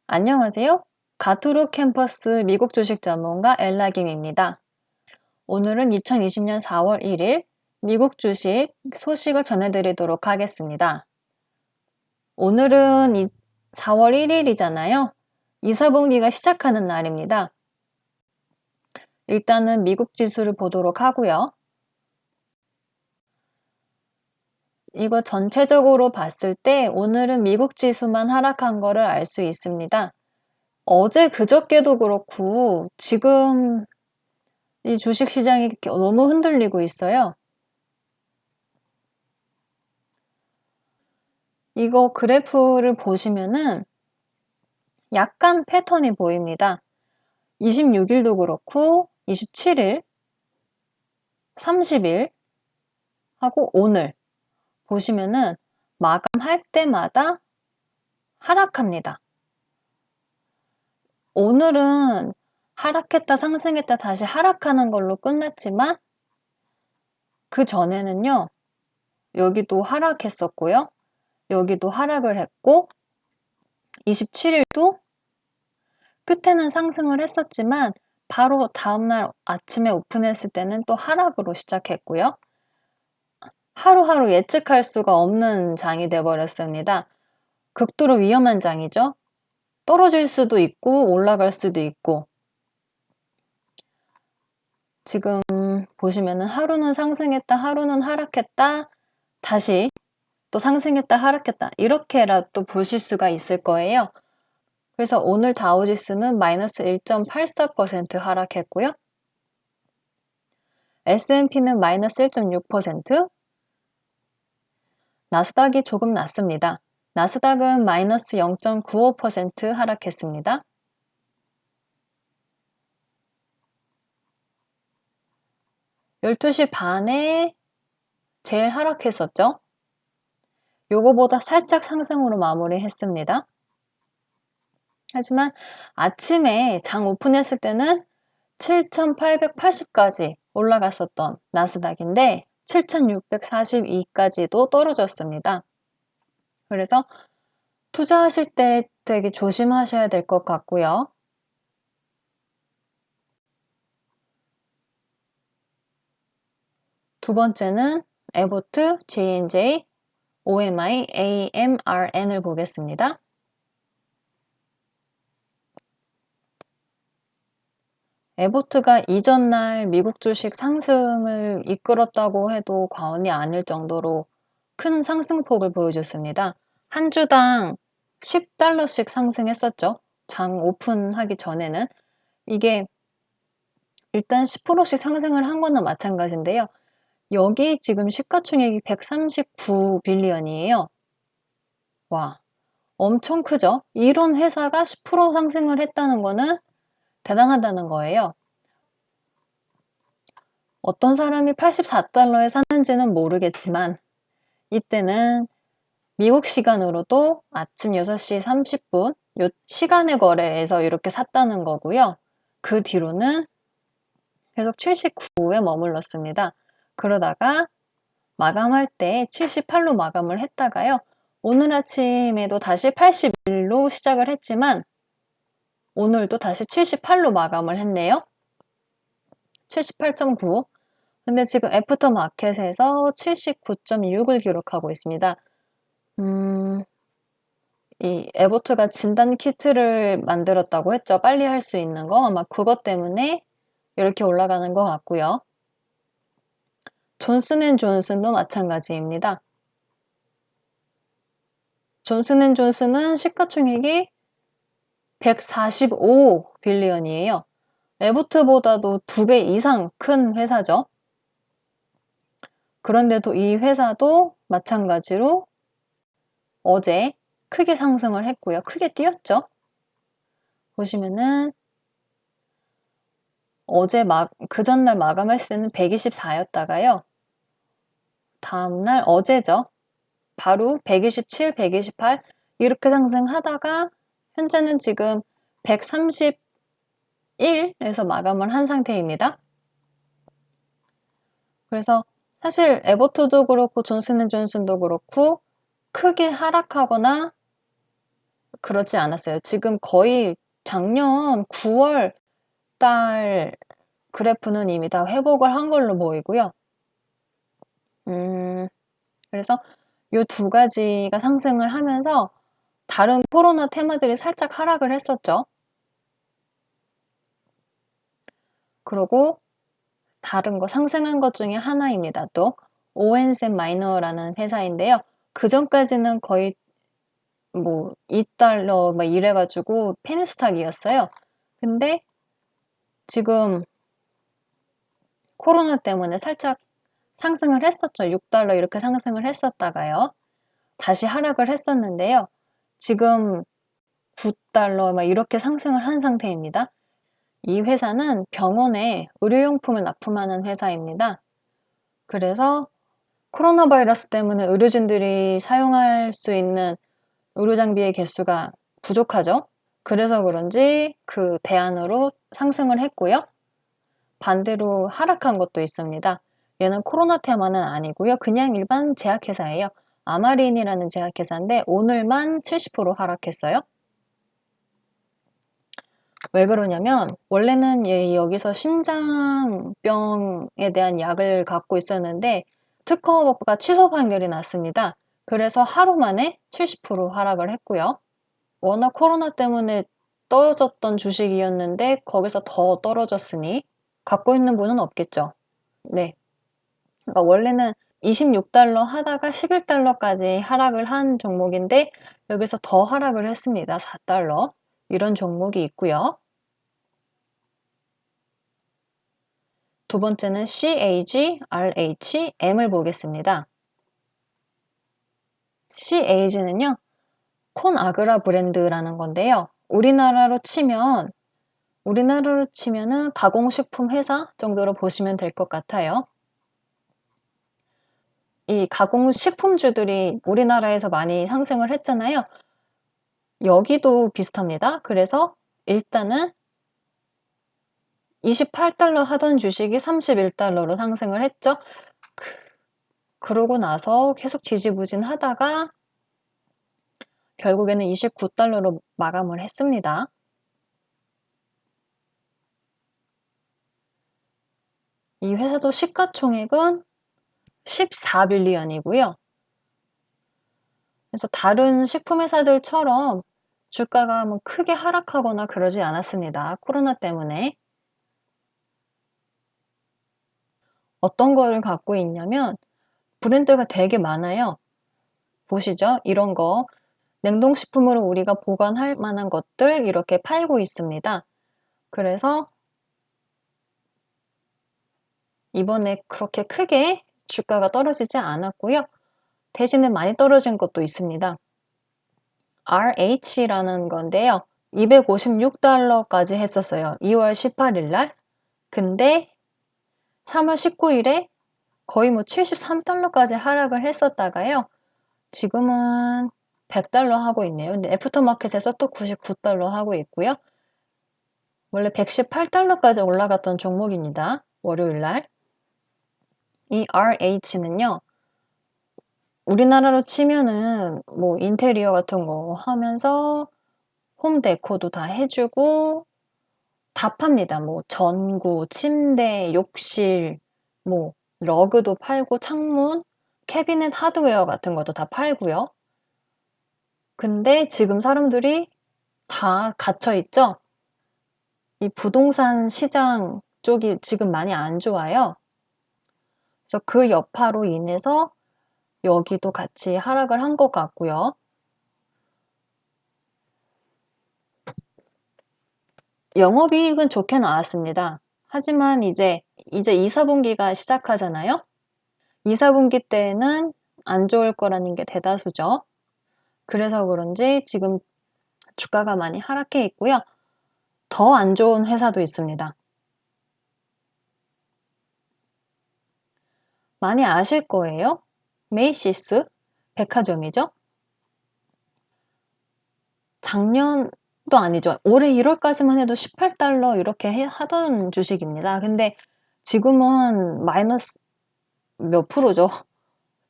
안녕하세요. 가투르 캠퍼스 미국 주식 전문가 엘라김입니다. 오늘은 2020년 4월 1일 미국 주식 소식을 전해드리도록 하겠습니다. 오늘은 4월 1일이잖아요. 이사분기가 시작하는 날입니다. 일단은 미국 지수를 보도록 하고요. 이거 전체적으로 봤을 때 오늘은 미국 지수만 하락한 거를 알 수 있습니다. 어제 그저께도 그렇고 지금 이 주식시장이 너무 흔들리고 있어요. 이거 그래프를 보시면은 약간 패턴이 보입니다. 26일도 그렇고 27일, 30일 하고 오늘 보시면은 마감할 때마다 하락합니다. 오늘은 하락했다 상승했다 다시 하락하는 걸로 끝났지만 그 전에는요. 여기도 하락했었고요. 여기도 하락을 했고 27일도 끝에는 상승을 했었지만 바로 다음날 아침에 오픈했을 때는 또 하락으로 시작했고요. 하루하루 예측할 수가 없는 장이 되어버렸습니다. 극도로 위험한 장이죠. 떨어질 수도 있고 올라갈 수도 있고 지금 보시면은 하루는 상승했다 하루는 하락했다 다시 또 상승했다 하락했다 이렇게라도 보실 수가 있을 거예요. 그래서 오늘 다우지수는 마이너스 1.84% 하락했고요. S&P는 마이너스 1.6%, 나스닥이 조금 낮습니다. 나스닥은 마이너스 0.95% 하락했습니다. 열두 시 반에 제일 하락했었죠. 요거보다 살짝 상승으로 마무리했습니다. 하지만 아침에 장 오픈했을 때는 7,880까지 올라갔었던 나스닥인데 7,642까지도 떨어졌습니다. 그래서 투자하실 때 되게 조심하셔야 될 것 같고요. 두 번째는 에보트, J&J, OMI, AMRN을 보겠습니다. 에보트가 이전날 미국 주식 상승을 이끌었다고 해도 과언이 아닐 정도로 큰 상승폭을 보여줬습니다. 한 주당 10달러씩 상승했었죠. 장 오픈하기 전에는. 이게 일단 10%씩 상승을 한 거나 마찬가지인데요. 여기 지금 시가총액이 139빌리언이에요. 와, 엄청 크죠? 이런 회사가 10% 상승을 했다는 거는 대단하다는 거예요. 어떤 사람이 84달러에 샀는지는 모르겠지만 이때는 미국 시간으로도 아침 6시 30분 요 시간의 거래에서 이렇게 샀다는 거고요. 그 뒤로는 계속 79에 머물렀습니다. 그러다가 마감할 때 78로 마감을 했다가요. 오늘 아침에도 다시 81로 시작을 했지만 오늘도 다시 78로 마감을 했네요. 78.9. 근데 지금 애프터 마켓에서 79.6을 기록하고 있습니다. 이 에보트가 진단 키트를 만들었다고 했죠. 빨리 할 수 있는 거. 아마 그것 때문에 이렇게 올라가는 것 같고요. 존슨앤존슨도 마찬가지입니다. 존슨앤존슨은 시가총액이 145빌리언이에요. 에보트보다도 2배 이상 큰 회사죠. 그런데도 이 회사도 마찬가지로 어제 크게 상승을 했고요. 크게 뛰었죠. 보시면은 어제 그 전날 마감했을 때는 124였다가요. 다음날 어제죠. 바로 127, 128 이렇게 상승하다가 현재는 지금 131에서 마감을 한 상태입니다. 그래서 사실 에버트도 그렇고 존슨앤존슨도 그렇고 크게 하락하거나 그러지 않았어요. 지금 거의 작년 9월 달 그래프는 이미 다 회복을 한 걸로 보이고요. 그래서 요 두 가지가 상승을 하면서 다른 코로나 테마들이 살짝 하락을 했었죠. 그리고 다른 거 상승한 것 중에 하나입니다. 또 오앤셈 마이너라는 회사인데요. 그 전까지는 거의 뭐 $2 막 이래가지고 페니스탁이었어요. 근데 지금 코로나 때문에 살짝 상승을 했었죠. $6 이렇게 상승을 했었다가요. 다시 하락을 했었는데요. 지금 $9 막 이렇게 상승을 한 상태입니다. 이 회사는 병원에 의료용품을 납품하는 회사입니다. 그래서 코로나 바이러스 때문에 의료진들이 사용할 수 있는 의료 장비의 개수가 부족하죠. 그래서 그런지 그 대안으로 상승을 했고요. 반대로 하락한 것도 있습니다. 얘는 코로나 테마는 아니고요. 그냥 일반 제약회사예요. 아마린이라는 제약회사인데 오늘만 70% 하락했어요. 왜 그러냐면 원래는 여기서 심장병에 대한 약을 갖고 있었는데 특허가 취소 판결이 났습니다. 그래서 하루 만에 70% 하락을 했고요. 워낙 코로나 때문에 떨어졌던 주식이었는데 거기서 더 떨어졌으니 갖고 있는 분은 없겠죠. 네. 그러니까 원래는 $26 하다가 $11까지 하락을 한 종목인데 여기서 더 하락을 했습니다. $4. 이런 종목이 있고요. 두 번째는 CAGRHM을 보겠습니다. CAG는요, 콘아그라 브랜드라는 건데요. 우리나라로 치면은 가공식품 회사 정도로 보시면 될 것 같아요. 이 가공식품주들이 우리나라에서 많이 상승을 했잖아요. 여기도 비슷합니다. 그래서 일단은 $28 하던 주식이 $31로 상승을 했죠. 그러고 나서 계속 지지부진하다가 결국에는 $29로 마감을 했습니다. 이 회사도 시가총액은 14빌리언이고요. 그래서 다른 식품 회사들처럼 주가가 뭐 크게 하락하거나 그러지 않았습니다. 코로나 때문에. 어떤 거를 갖고 있냐면 브랜드가 되게 많아요. 보시죠? 이런 거 냉동식품으로 우리가 보관할 만한 것들 이렇게 팔고 있습니다. 그래서 이번에 그렇게 크게 주가가 떨어지지 않았고요. 대신에 많이 떨어진 것도 있습니다. RH라는 건데요. $256까지 했었어요. 2월 18일 날. 근데 3월 19일에 거의 뭐 $73까지 하락을 했었다가요. 지금은 $100 하고 있네요. 근데 애프터마켓에서 또 $99 하고 있고요. 원래 $118까지 올라갔던 종목입니다. 월요일 날. 이 RH는요. 우리나라로 치면은 뭐 인테리어 같은 거 하면서 홈 데코도 다 해주고 다 팝니다. 뭐 전구, 침대, 욕실, 뭐 러그도 팔고 창문, 캐비넷 하드웨어 같은 것도 다 팔고요. 근데 지금 사람들이 다 갇혀 있죠? 이 부동산 시장 쪽이 지금 많이 안 좋아요. 그래서 그 여파로 인해서 여기도 같이 하락을 한 것 같고요. 영업이익은 좋게 나왔습니다. 하지만 이제 2, 4분기가 시작하잖아요. 2, 4분기 때는 안 좋을 거라는 게 대다수죠. 그래서 그런지 지금 주가가 많이 하락해 있고요. 더 안 좋은 회사도 있습니다. 많이 아실 거예요. 메이시스 백화점이죠. 작년도 아니죠. 올해 1월까지만 해도 $18 이렇게 하던 주식입니다. 근데 지금은 마이너스 몇 프로죠?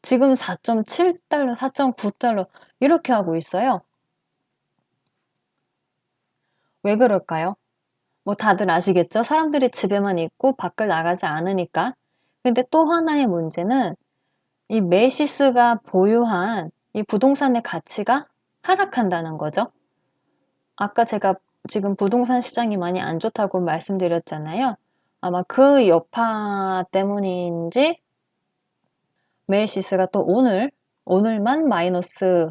지금 4.7달러, 4.9달러 이렇게 하고 있어요. 왜 그럴까요? 뭐 다들 아시겠죠? 사람들이 집에만 있고 밖을 나가지 않으니까. 근데 또 하나의 문제는 이 매시스가 보유한 이 부동산의 가치가 하락한다는 거죠. 아까 제가 지금 부동산 시장이 많이 안 좋다고 말씀드렸잖아요. 아마 그 여파 때문인지 매시스가 또 오늘만 마이너스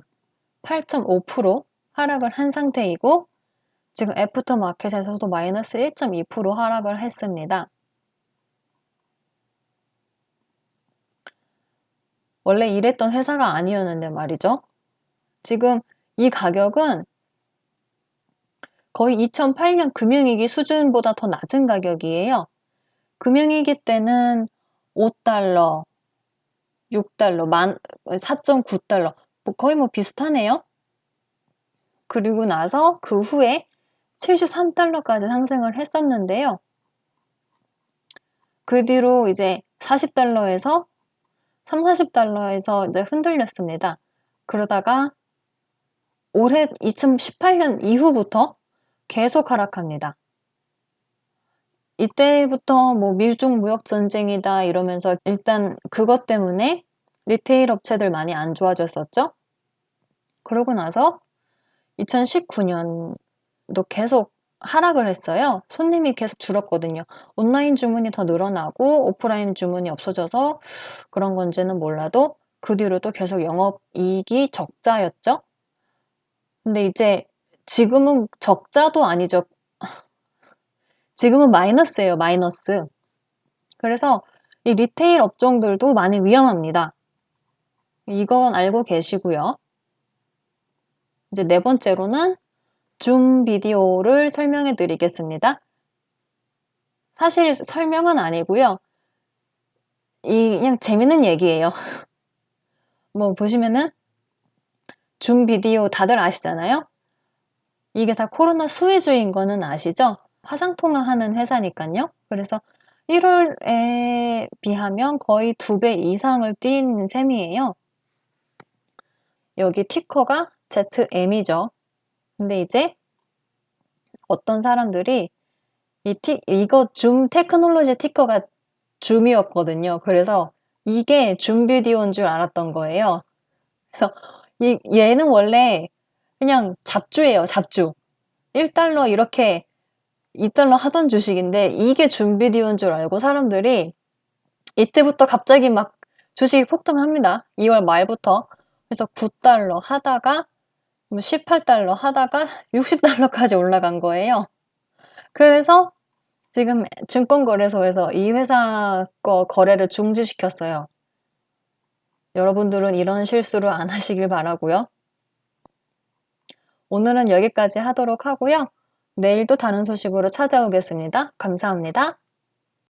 8.5% 하락을 한 상태이고 지금 애프터마켓에서도 마이너스 1.2% 하락을 했습니다. 원래 이랬던 회사가 아니었는데 말이죠. 지금 이 가격은 거의 2008년 금융위기 수준보다 더 낮은 가격이에요. 금융위기 때는 5달러, 6달러, 4.9달러, 거의 뭐 비슷하네요. 그리고 나서 그 후에 73달러까지 상승을 했었는데요. 그 뒤로 이제 40달러에서 3, 40달러에서 이제 흔들렸습니다. 그러다가 올해 2018년 이후부터 계속 하락합니다. 이때부터 뭐 미중 무역 전쟁이다 이러면서 일단 그것 때문에 리테일 업체들 많이 안 좋아졌었죠. 그러고 나서 2019년도 계속 하락을 했어요. 손님이 계속 줄었거든요. 온라인 주문이 더 늘어나고 오프라인 주문이 없어져서 그런 건지는 몰라도 그 뒤로도 계속 영업이익이 적자였죠. 근데 이제 지금은 적자도 아니죠. 지금은 마이너스예요, 마이너스. 그래서 이 리테일 업종들도 많이 위험합니다. 이건 알고 계시고요. 이제 네 번째로는 줌 비디오를 설명해 드리겠습니다. 사실 설명은 아니고요. 그냥 재밌는 얘기예요. 뭐 보시면은 줌 비디오 다들 아시잖아요. 이게 다 코로나 수혜주인 거는 아시죠? 화상통화하는 회사니까요. 그래서 1월에 비하면 거의 2배 이상을 뛴 셈이에요. 여기 티커가 ZM이죠. 근데 이제 어떤 사람들이 이거 줌 테크놀로지 티커가 줌이었거든요. 그래서 이게 줌 비디오인 줄 알았던 거예요. 그래서 얘는 원래 그냥 잡주예요, 잡주. 1달러 이렇게 2달러 하던 주식인데 이게 줌 비디오인 줄 알고 사람들이 이때부터 갑자기 막 주식이 폭등합니다. 2월 말부터. 그래서 9달러 하다가 18달러 하다가 60달러까지 올라간 거예요. 그래서 지금 증권거래소에서 이 회사 거 거래를 중지시켰어요. 여러분들은 이런 실수를 안 하시길 바라고요. 오늘은 여기까지 하도록 하고요. 내일 또 다른 소식으로 찾아오겠습니다. 감사합니다.